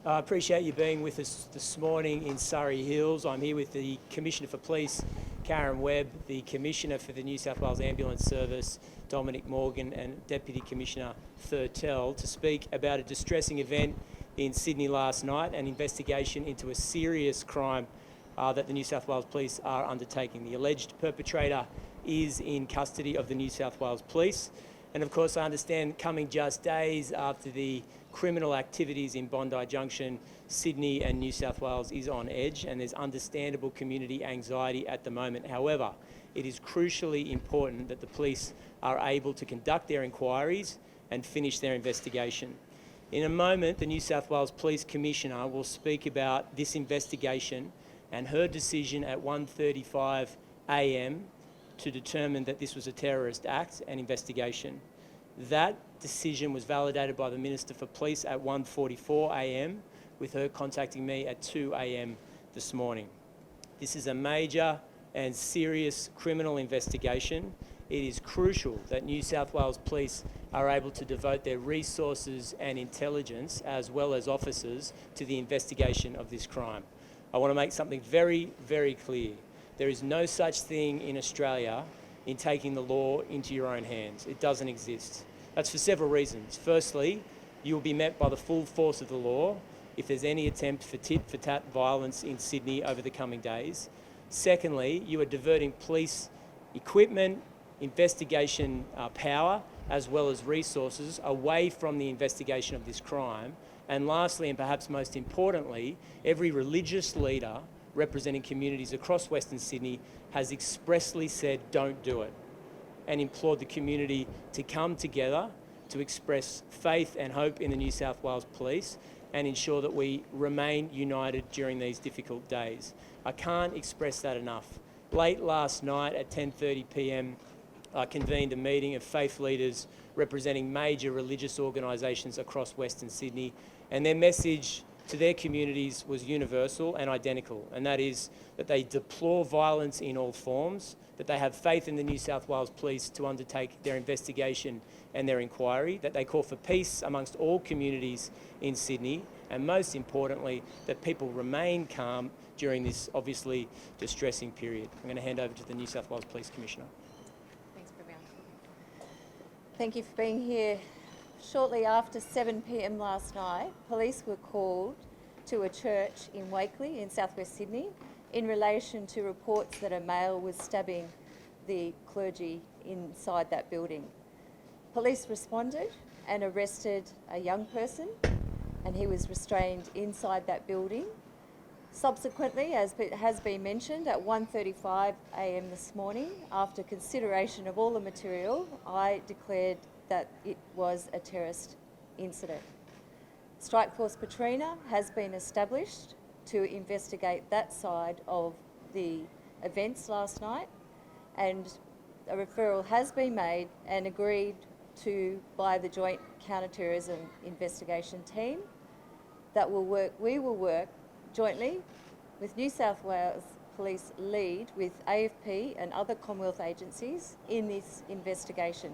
I appreciate you being with us this morning in Surrey Hills. I'm here with the Commissioner for Police, Karen Webb, the Commissioner for the New South Wales Ambulance Service, Dominic Morgan, and Deputy Commissioner Thurtell to speak about a distressing event in Sydney last night, an investigation into a serious crime that the New South Wales Police are undertaking. The alleged perpetrator is in custody of the New South Wales Police. And of course, I understand coming just days after the criminal activities in Bondi Junction, Sydney and New South Wales is on edge, and there's understandable community anxiety at the moment. However, it is crucially important that the police are able to conduct their inquiries and finish their investigation. In a moment, the New South Wales Police Commissioner will speak about this investigation and her decision at 1:35 a.m. to determine that this was a terrorist act and investigation. That decision was validated by the Minister for Police at 1:44 a.m, with her contacting me at 2 a.m. this morning. This is a major and serious criminal investigation. It is crucial that New South Wales Police are able to devote their resources and intelligence, as well as officers, to the investigation of this crime. I want to make something very, very clear. There is no such thing in Australia in taking the law into your own hands. It doesn't exist. That's for several reasons. Firstly, you will be met by the full force of the law if there's any attempt for tit-for-tat violence in Sydney over the coming days. Secondly, you are diverting police equipment, investigation power, as well as resources away from the investigation of this crime. And lastly, and perhaps most importantly, every religious leader representing communities across Western Sydney has expressly said don't do it, and implored the community to come together to express faith and hope in the New South Wales Police and ensure that we remain united during these difficult days. I can't express that enough. Late last night at 10:30 p.m, I convened a meeting of faith leaders representing major religious organisations across Western Sydney, and their message to their communities was universal and identical, and that is that they deplore violence in all forms, that they have faith in the New South Wales Police to undertake their investigation and their inquiry, that they call for peace amongst all communities in Sydney, and most importantly, that people remain calm during this obviously distressing period. I'm going to hand over to the New South Wales Police Commissioner. Thanks, Premier. Thank you for being here. Shortly after 7 p.m. last night, police were called to a church in Wakeley in southwest Sydney in relation to reports that a male was stabbing the clergy inside that building. Police responded and arrested a young person, and he was restrained inside that building. Subsequently, as has been mentioned, at 1:35 a.m. this morning, after consideration of all the material, I declared that it was a terrorist incident. Strike Force Patrina has been established to investigate that side of the events last night, and a referral has been made and agreed to by the Joint Counter-Terrorism Investigation Team that we will work jointly with New South Wales Police Lead with AFP and other Commonwealth agencies in this investigation.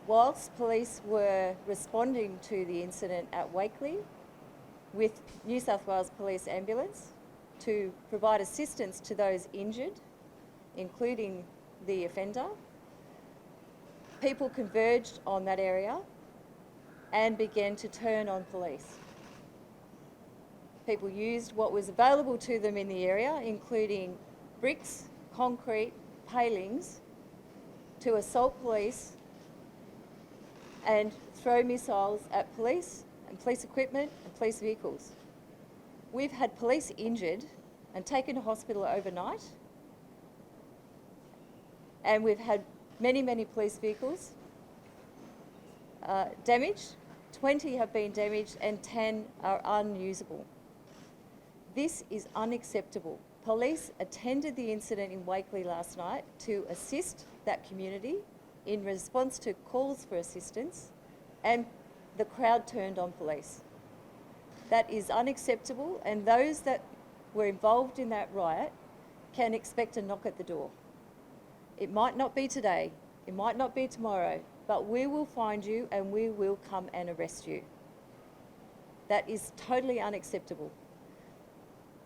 Whilst police were responding to the incident at Wakeley with New South Wales Police Ambulance to provide assistance to those injured, including the offender, people converged on that area and began to turn on police. People used what was available to them in the area, including bricks, concrete, palings, to assault police and throw missiles at police and police equipment and police vehicles. We've had police injured and taken to hospital overnight, and we've had many police vehicles damaged. 20 have been damaged and 10 are unusable. This is unacceptable. Police attended the incident in Wakeley last night to assist that community in response to calls for assistance, and the crowd turned on police. That is unacceptable, and those that were involved in that riot can expect a knock at the door. It might not be today, it might not be tomorrow, but we will find you and we will come and arrest you. That is totally unacceptable.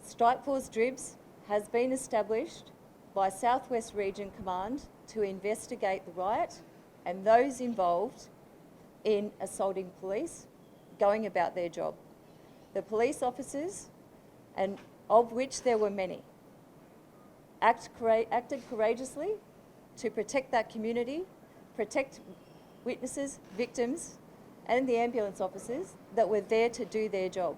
Strike Force DRIBS has been established by South West Region Command to investigate the riot and those involved in assaulting police going about their job. The police officers, and of which there were many, acted courageously to protect that community, protect witnesses, victims, and the ambulance officers that were there to do their job.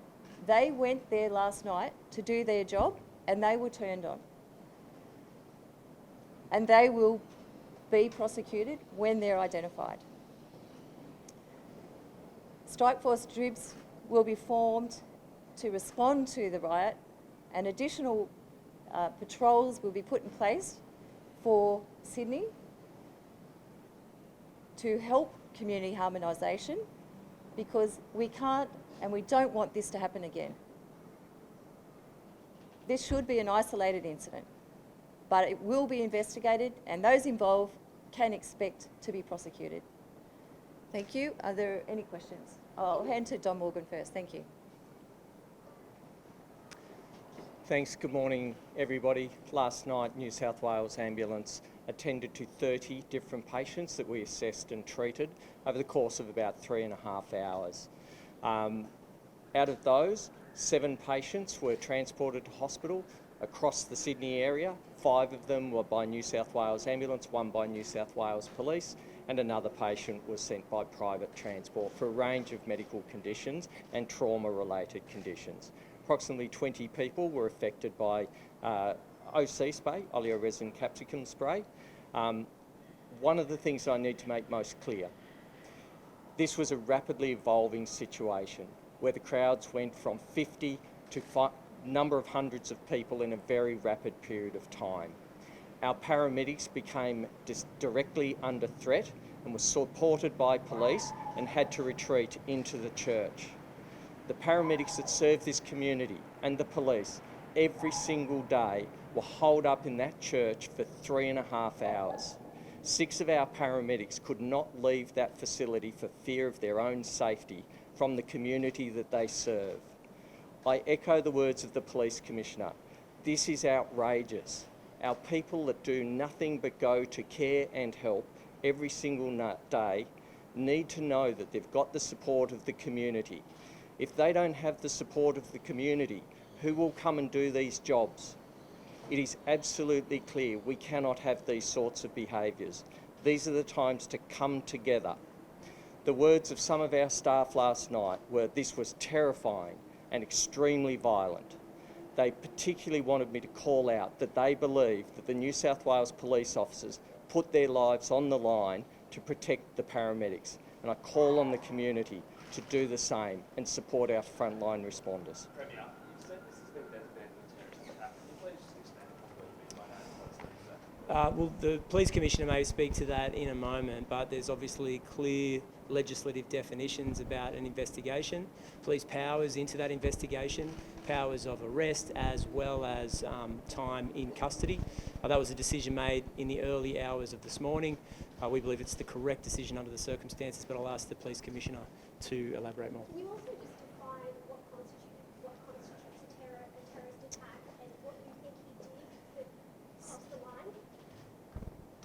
They went there last night to do their job and they were turned on. And they will be prosecuted when they're identified. Strike Force DRIBS will be formed to respond to the riot, and additional patrols will be put in place for Sydney to help community harmonisation, because we can't and we don't want this to happen again. This should be an isolated incident, but it will be investigated and those involved can expect to be prosecuted. Thank you. Are there any questions? I'll hand to Don Morgan first. Thank you. Thanks. Good morning, everybody. Last night, New South Wales Ambulance attended to 30 different patients that we assessed and treated over the course of about 3.5 hours. Out of those, 7 patients were transported to hospital across the Sydney area. 5 of them were by New South Wales Ambulance, 1 by New South Wales Police, and another patient was sent by private transport for a range of medical conditions and trauma-related conditions. Approximately 20 people were affected by OC spray, oleoresin capsicum spray. One of the things I need to make most clear, this was a rapidly evolving situation where the crowds went from 50 to number of hundreds of people in a very rapid period of time. Our paramedics became directly under threat and were supported by police and had to retreat into the church. The paramedics that serve this community and the police every single day were holed up in that church for 3.5 hours. 6 of our paramedics could not leave that facility for fear of their own safety from the community that they serve. I echo the words of the Police Commissioner. This is outrageous. Our people that do nothing but go to care and help every single day need to know that they've got the support of the community. If they don't have the support of the community, who will come and do these jobs? It is absolutely clear we cannot have these sorts of behaviours. These are the times to come together. The words of some of our staff last night were, "This was terrifying and extremely violent." They particularly wanted me to call out that they believe that the New South Wales police officers put their lives on the line to protect the paramedics. And I call on the community to do the same and support our frontline responders. Premier, you've said this has been designated as a terrorist attack. Can you please just expand upon what you mean by that and what it's Well, the Police Commissioner may speak to that in a moment, but there's obviously clear legislative definitions about an investigation, police powers into that investigation, powers of arrest as well as time in custody. That was a decision made in the early hours of this morning. We believe it's the correct decision under the circumstances, but I'll ask the Police Commissioner to elaborate more. Can you also just define what constitutes a terrorist attack and what you think he did that crossed the line?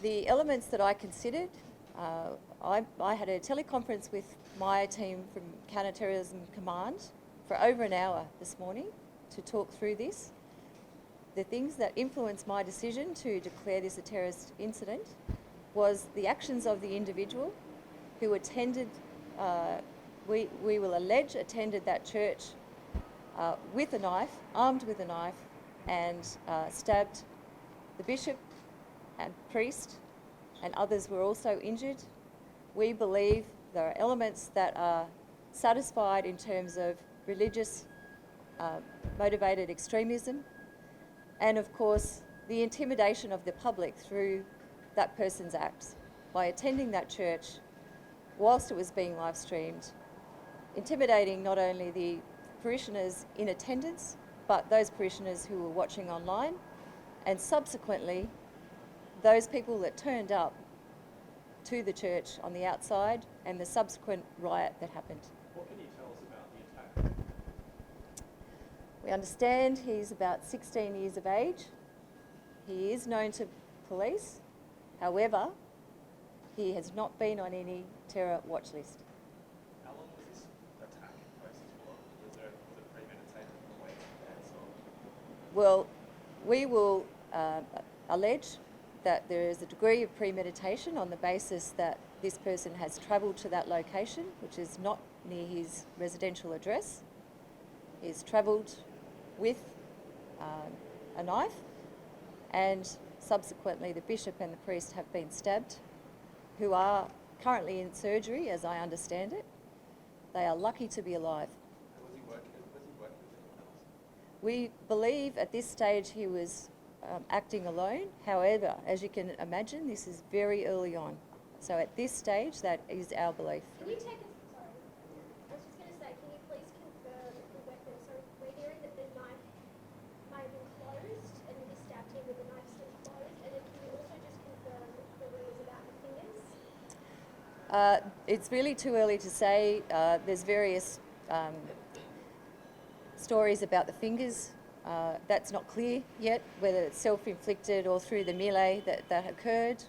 The elements that I considered, I had a teleconference with my team from Counter-Terrorism Command for over an hour this morning to talk through this. The things that influenced my decision to declare this a terrorist incident was the actions of the individual who attended, we will allege attended that church with a knife, armed with a knife, and stabbed the bishop and priest, and others were also injured. We believe there are elements that are satisfied in terms of religious motivated extremism, and of course the intimidation of the public through that person's acts by attending that church whilst it was being live streamed, intimidating not only the parishioners in attendance but those parishioners who were watching online, and subsequently those people that turned up to the church on the outside and the subsequent riot that happened. What can you tell us about the attack? We understand he's about 16 years of age. He is known to police. However, he has not been on any terror watch list. How long was this attack process for? Was it premeditated in the way Well, we will allege that there is a degree of premeditation on the basis that this person has travelled to that location, which is not near his residential address. He's travelled with a knife, and subsequently the bishop and the priest have been stabbed, who are currently in surgery, as I understand it. They are lucky to be alive. Was he working with anyone else? We believe at this stage he was acting alone. However, as you can imagine, this is very early on. So at this stage, that is our belief. Can you take us, sorry, I was just going to say, can you please confirm the weapon? So we're hearing that the knife may have been closed and he stabbed him with the knife still closed. And then can you also just confirm the rumours about the fingers? It's really too early to say. There's various stories about the fingers. That's not clear yet, whether it's self-inflicted or through the melee that occurred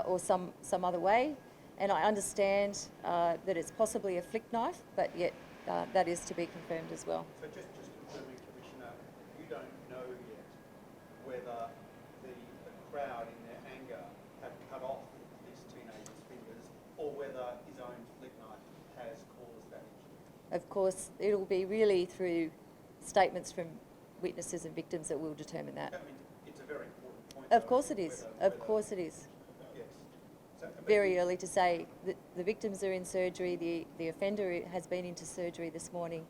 or some other way. And I understand that it's possibly a flick knife, but yet that is to be confirmed as well. So just confirming, Commissioner, you don't know yet whether the crowd in their anger have cut off this teenager's fingers or whether his own flick knife has caused that injury. Of course, it'll be really through statements from witnesses and victims that will determine that. I mean, it's a very important point. Of though, course it is. whether- Of course it is. Yes. So, but Very early to say. The victims are in surgery. The offender has been into surgery this morning.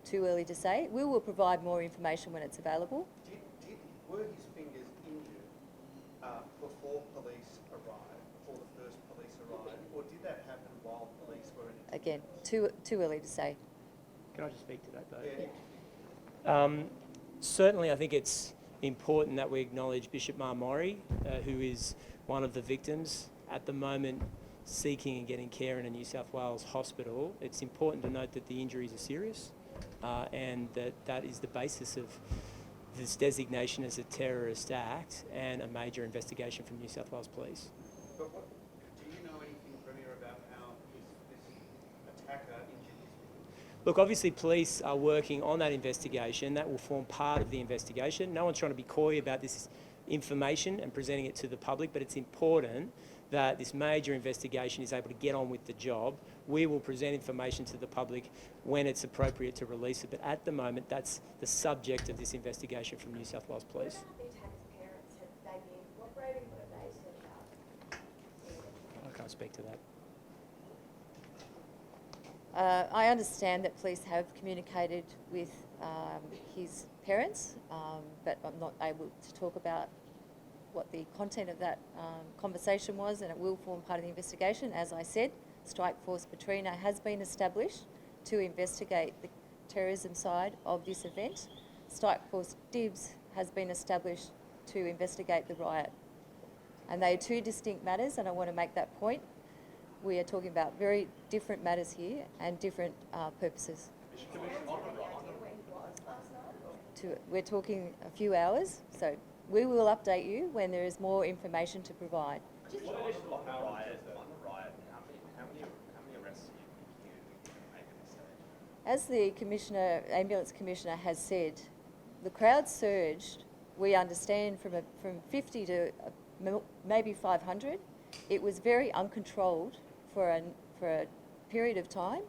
Too early to say. We will provide more information when it's available. were his fingers injured before police arrived, before the first police arrived, or did that happen while police were in? Again, too early to say. Can I just speak to that, though? Yeah. Certainly, I think it's important that we acknowledge Bishop Marmori, who is one of the victims at the moment seeking and getting care in a New South Wales hospital. It's important to note that the injuries are serious and that is the basis of this designation as a terrorist act and a major investigation from New South Wales Police. But do you know anything, Premier, about how this attacker injured his fingers? Look, obviously police are working on that investigation. That will form part of the investigation. No one's trying to be coy about this information and presenting it to the public, but it's important that this major investigation is able to get on with the job. We will present information to the public when it's appropriate to release it, but at the moment that's the subject of this investigation from New South Wales Police. What about the attacker's parents? Have they been cooperating? What have they said about? I can't speak to that. I understand that police have communicated with his parents, but I'm not able to talk about what the content of that conversation was, and it will form part of the investigation. As I said, Strike Force Patrina has been established to investigate the terrorism side of this event. Strike Force Dibs has been established to investigate the riot. And they are two distinct matters, and I want to make that point. We are talking about very different matters here and different purposes. We're talking a few hours, so we will update you when there is more information to provide. On the riot, how many arrests do you think you can make at this stage? As the Commissioner, Ambulance Commissioner has said, the crowd surged, we understand, from 50 to maybe 500. It was very uncontrolled for a period of time,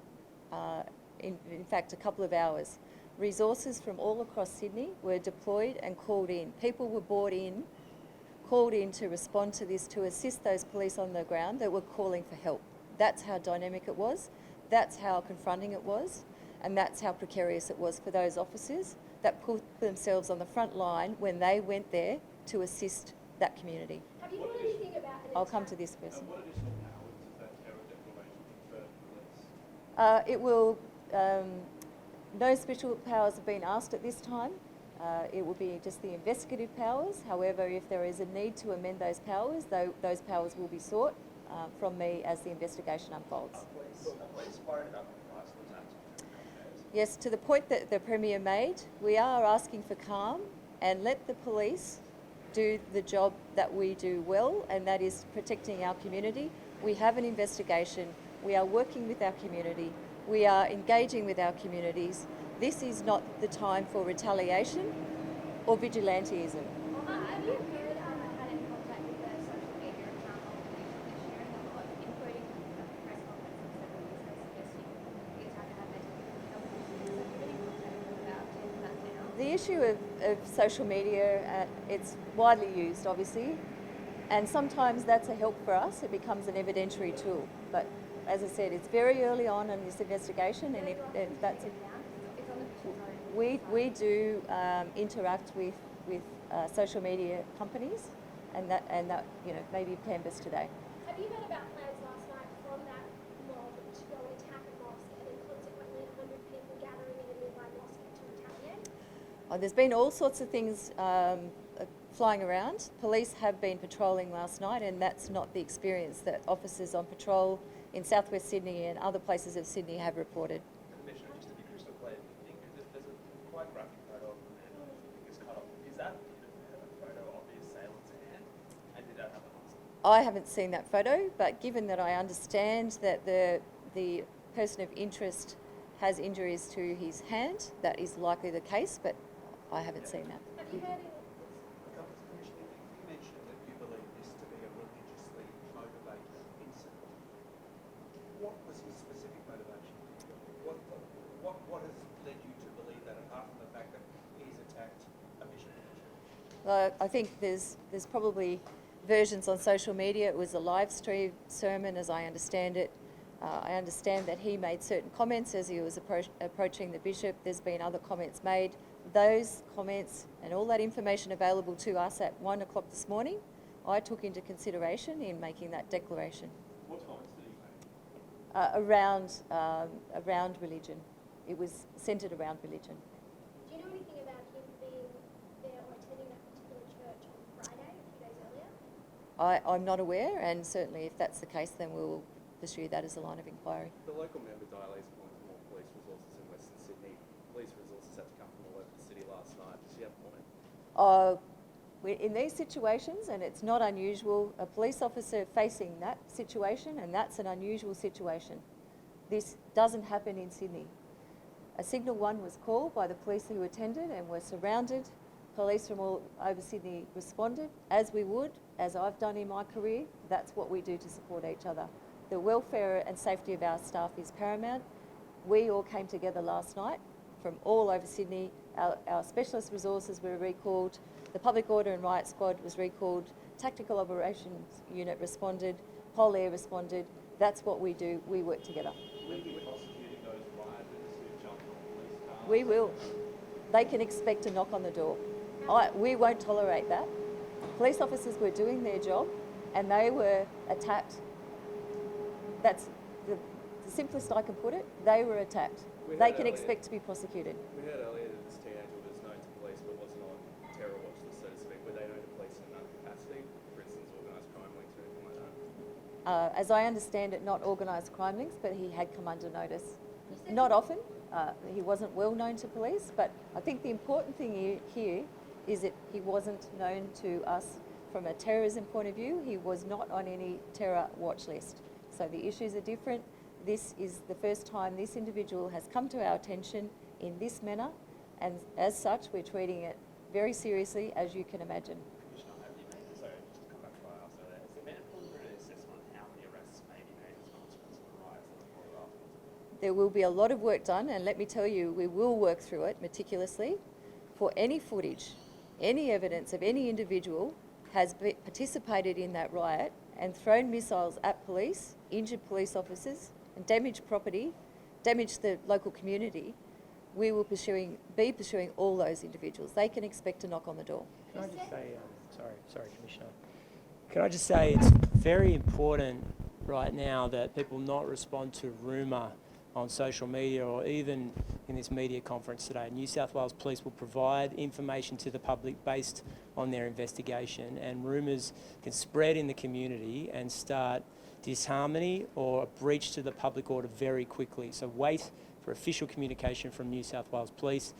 in fact a couple of hours. Resources from all across Sydney were deployed and called in. People were called in to respond to this, to assist those police on the ground that were calling for help. That's how dynamic it was, that's how confronting it was, and that's how precarious it was for those officers that put themselves on the front line when they went there to assist that community. Have you heard anything about an I'll come attack? to this person. What additional powers does that terror declaration confer police? It will, no special powers have been asked at this time. It will be just the investigative powers. However, if there is a need to amend those powers, those powers will be sought from me as the investigation unfolds. Police worried about the price of attacks? Yes, to the point that the Premier made, we are asking for calm and let the police do the job that we do well, and that is protecting our community. We have an investigation. We are working with our community. We are engaging with our communities. This is not the time for retaliation or vigilantism. Have you heard had any contact with the social media account of the Commissioner and the lot, including the press conference and several users suggesting the attacker had mental health issues? Have you been in contact with them about taking that down? The issue of social media, it's widely used, obviously, and sometimes that's a help for us. It becomes an evidentiary tool. But as I said, it's very early on in this investigation, and if that's it. It's on the Bishop's own. We do interact with social media companies, and that maybe canvass today. Have you heard about plans last night from that mob to go attack a mosque and then consequently 100 people gathering in a nearby mosque to retaliate? There's been all sorts of things flying around. Police have been patrolling last night, and that's not the experience that officers on patrol in southwest Sydney and other places of Sydney have reported. Commissioner, just to be crystal clear, there's a quite graphic photo of the man who is cut off. Is that a photo of the assailant's hand? And did that happen last night? I haven't seen that photo, but given that I understand that the person of interest has injuries to his hand, that is likely the case, but I haven't seen that. Have you heard any? Commissioner, you mentioned that you believe this to be a religiously motivated incident. What was his specific motivation? What has led you to believe that, apart from the fact that he's attacked a bishop in the church? I think there's probably versions on social media. It was a live stream sermon, as I understand it. I understand that he made certain comments as he was approaching the bishop. There's been other comments made. Those comments and all that information available to us at 1 o'clock this morning, I took into consideration in making that declaration. What comments did he make? Around religion. It was centred around religion. Do you know anything about him being there or attending that particular church on Friday, a few days earlier? I'm not aware, and certainly if that's the case, then we'll pursue that as a line of inquiry. The local member Dialy's calling for more police resources in Western Sydney. Police resources had to come from all over the city last night. Does she have a point? In these situations, and it's not unusual, a police officer facing that situation, and that's an unusual situation. This doesn't happen in Sydney. A Signal 1 was called by the police who attended and were surrounded. Police from all over Sydney responded, as we would, as I've done in my career. That's what we do to support each other. The welfare and safety of our staff is paramount. We all came together last night from all over Sydney. Our specialist resources were recalled. The Public Order and Riot Squad was recalled. Tactical Operations Unit responded. Pol Air responded. That's what we do. We work together. Will you be prosecuting those rioters who jumped on police cars? We will. They can expect a knock on the door. We won't tolerate that. Police officers were doing their job and they were attacked. That's the simplest I can put it. They were attacked. They can expect to be prosecuted. We heard earlier that this teenager was known to police but wasn't on terror watch list, so to speak. Were they known to police in another capacity? For instance, organised crime links or anything like that? As I understand it, not organised crime links, but he had come under notice. Not often. He wasn't well known to police, but I think the important thing here is that he wasn't known to us from a terrorism point of view. He was not on any terror watch list. So the issues are different. This is the first time this individual has come to our attention in this manner, and as such, we're treating it very seriously, as you can imagine. Commissioner, have you made, sorry, just to come back to what I asked earlier, has there been a preliminary assessment on how many arrests may be made as a consequence of the riots that have followed afterwards? There will be a lot of work done, and let me tell you, we will work through it meticulously. For any footage, any evidence of any individual has participated in that riot and thrown missiles at police, injured police officers, and damaged property, damaged the local community, we will be pursuing all those individuals. They can expect a knock on the door. Can I just say, sorry, Commissioner. Can I just say it's very important right now that people not respond to rumour on social media or even in this media conference today. New South Wales Police will provide information to the public based on their investigation, and rumours can spread in the community and start disharmony or a breach to the public order very quickly. So wait for official communication from New South Wales Police.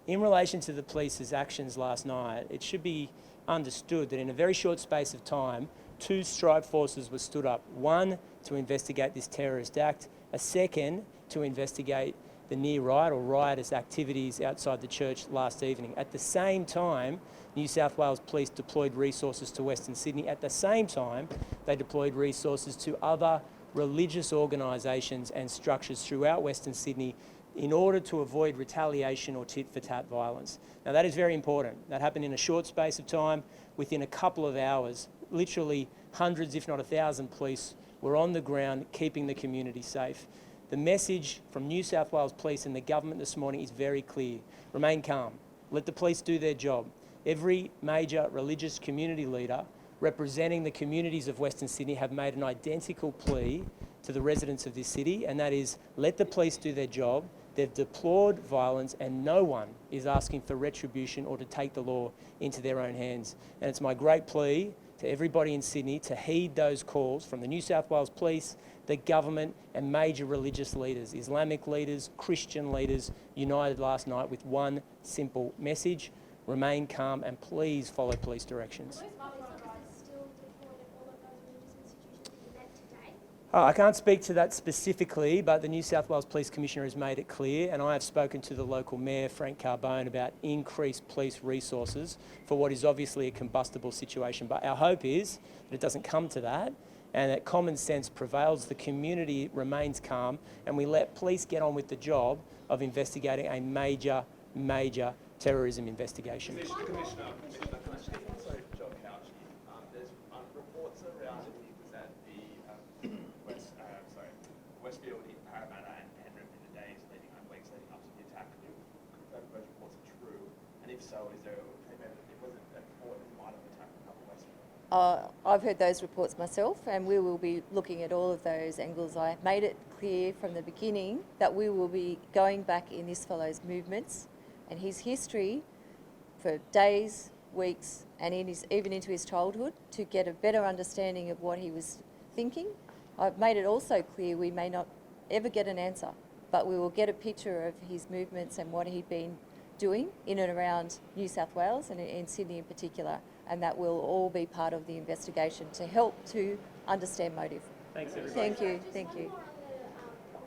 In relation to the police's actions last night, it should be understood that in a very short space of time, 2 strike forces were stood up. One to investigate this terrorist act, a second to investigate the near riot or riotous activities outside the church last evening. At the same time, New South Wales Police deployed resources to Western Sydney. At the same time, they deployed resources to other religious organisations and structures throughout Western Sydney in order to avoid retaliation or tit-for-tat violence. Now that is very important. That happened in a short space of time. Within a couple of hours, literally hundreds, if not 1,000 police were on the ground keeping the community safe. The message from New South Wales Police and the government this morning is very clear. Remain calm. Let the police do their job. Every major religious community leader representing the communities of Western Sydney have made an identical plea to the residents of this city, and that is let the police do their job. They've deplored violence and no one is asking for retribution or to take the law into their own hands. And it's my great plea to everybody in Sydney to heed those calls from the New South Wales Police, the government and major religious leaders, Islamic leaders, Christian leaders, united last night with one simple message: remain calm and please follow police directions. I can't speak to that specifically, but the New South Wales Police Commissioner has made it clear, and I have spoken to the local Mayor, Frank Carbone, about increased police resources for what is obviously a combustible situation. But our hope is that it doesn't come to that, and that common sense prevails, the community remains calm, and we let police get on with the job of investigating a major terrorism investigation. Commissioner, can I just get also John Couch? There's reports around that the Westfield, Parramatta and Penrith in the days leading up, weeks leading up to the attack. Could you confirm if those reports are true? And if so, is there a report that might have attacked a couple of Westfield? I've heard those reports myself, and we will be looking at all of those angles. I made it clear from the beginning that we will be going back in this fellow's movements and his history for days, weeks, and even into his childhood to get a better understanding of what he was thinking. I've made it also clear we may not ever get an answer, but we will get a picture of his movements and what he'd been doing in and around New South Wales and in Sydney in particular, and that will all be part of the investigation to help to understand motive. Thanks, everybody. Thank you.